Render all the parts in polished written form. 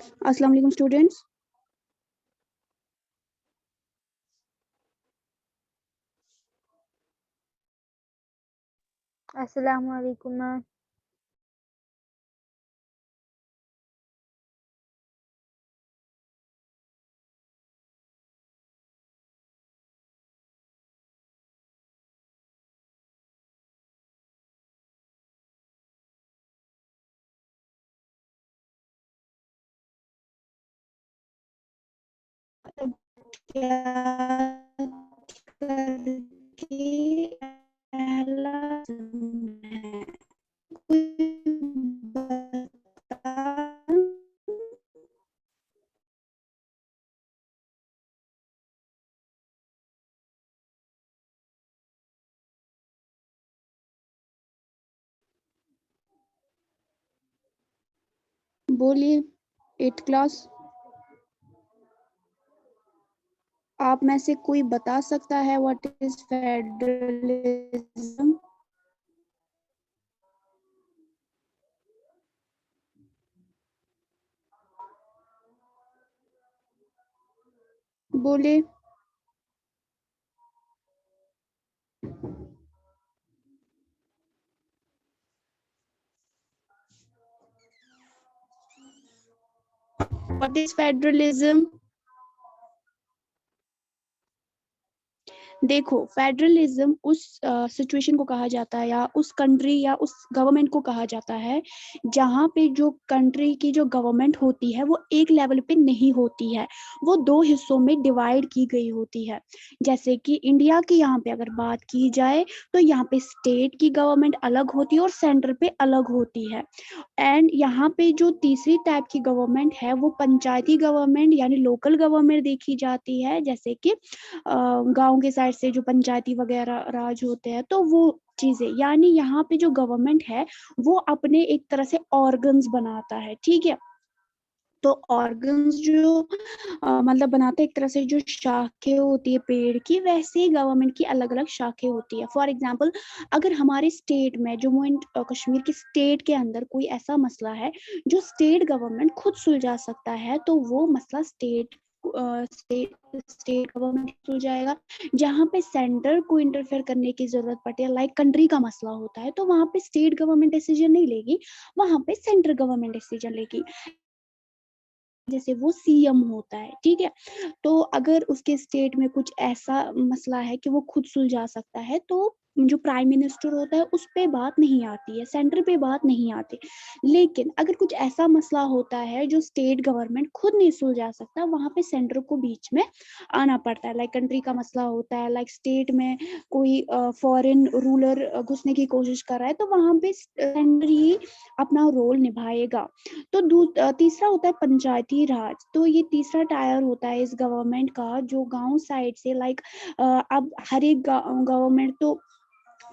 अस्सलाम वालेकुम स्टूडेंट्स। अस्सलाम वालेकुम मैम। बोलिए 8th क्लास। आप में से कोई बता सकता है व्हाट इज फेडरलिज्म? बोलिए। What is federalism? देखो, फेडरलिज्म उस सिचुएशन को कहा जाता है या उस कंट्री या उस गवर्नमेंट को कहा जाता है जहाँ पे जो कंट्री की जो गवर्नमेंट होती है वो एक लेवल पे नहीं होती है, वो दो हिस्सों में डिवाइड की गई होती है। जैसे कि इंडिया की यहाँ पे अगर बात की जाए तो यहाँ पे स्टेट की गवर्नमेंट अलग होती है और सेंटर पे अलग होती है। एंड यहाँ पे जो तीसरी टाइप की गवर्नमेंट है वो पंचायती गवर्नमेंट यानी लोकल गवर्नमेंट देखी जाती है। जैसे कि गांव के साइड से जो पंचायती वगैरह राज होते हैं, तो वो चीजें, यानी यहाँ पे जो गवर्नमेंट है वो अपने एक तरह से ऑर्गन्स बनाता है, ठीक है। तो ऑर्गन्स जो मतलब बनाते हैं, एक तरह से जो शाखें होती है पेड़ की, वैसे ही गवर्नमेंट की अलग अलग शाखें होती है। फॉर एग्जांपल, अगर हमारे स्टेट में जम्मू एंड कश्मीर के स्टेट के अंदर कोई ऐसा मसला है जो स्टेट गवर्नमेंट खुद सुलझा सकता है, तो वो मसला स्टेट गवर्नमेंट सुलझाएगा। जहाँ पे सेंटर को इंटरफेयर करने की जरूरत पड़ती है, लाइक कंट्री का मसला होता है, तो वहां पे स्टेट गवर्नमेंट डिसीजन नहीं लेगी, वहां पे सेंट्रल गवर्नमेंट डिसीजन लेगी। जैसे वो सीएम होता है, ठीक है। तो अगर उसके स्टेट में कुछ ऐसा मसला है कि वो खुद सुलझा सकता है, तो जो प्राइम मिनिस्टर होता है उस पे बात नहीं आती है, सेंटर पे बात नहीं आती। लेकिन अगर कुछ ऐसा मसला होता है जो स्टेट गवर्नमेंट खुद नहीं सुलझा सकता, वहां पे सेंटर को बीच में आना पड़ता है। लाइक कंट्री का मसला होता है, लाइक स्टेट में कोई फॉरेन रूलर घुसने की कोशिश कर रहा है, तो वहां पे सेंटर ही अपना रोल निभाएगा। तो तीसरा होता है पंचायती राज। तो ये तीसरा टायर होता है इस गवर्नमेंट का, जो गांव साइड से, लाइक अब हर एक गवर्नमेंट तो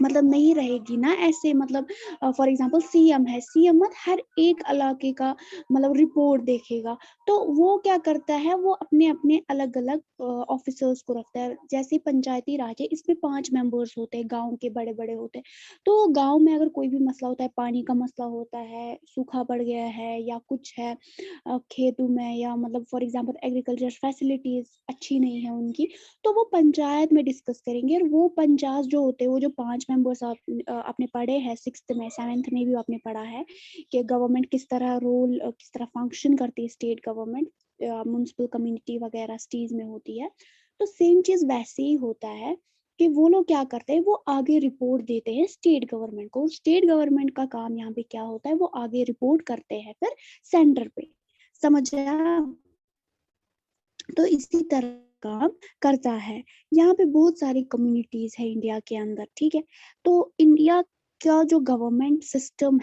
मतलब नहीं रहेगी ना ऐसे, मतलब फॉर एग्जांपल सीएम है, सीएम मत हर एक इलाके का मतलब रिपोर्ट देखेगा। तो वो क्या करता है, वो अपने अपने अलग अलग ऑफिसर्स को रखता है। जैसे पंचायती राज है, इसमें 5 मेंबर्स होते हैं, गांव के बड़े बड़े होते हैं। तो गांव में अगर कोई भी मसला होता है, पानी का मसला होता है, सूखा पड़ गया है या कुछ है खेतों में, या मतलब फॉर एग्जांपल एग्रीकल्चर फैसिलिटीज अच्छी नहीं है उनकी, तो वो पंचायत में डिस्कस करेंगे। और वो पंचायत जो होते हैं, वो जो 5 मेंबर्स आपने पढ़े हैं 6th में, 7th में भी आपने पढ़ा है कि गवर्नमेंट किस तरह रोल, किस तरह फंक्शन करती है स्टेट गवर्नमेंट, म्युनिसिपल कम्युनिटी वगैरह स्टेज में होती है। तो सेम चीज वैसे ही होता है कि वो लोग क्या करते हैं, वो आगे रिपोर्ट देते हैं स्टेट गवर्नमेंट को। स्टेट गवर्नमेंट का काम यहाँ पे क्या होता है, वो आगे रिपोर्ट करते हैं फिर सेंटर पे। समझ आया? तो इसी तरह काम करता है। यहाँ पे बहुत सारी कम्युनिटीज है इंडिया के अंदर, ठीक है। तो इंडिया का जो गवर्नमेंट सिस्टम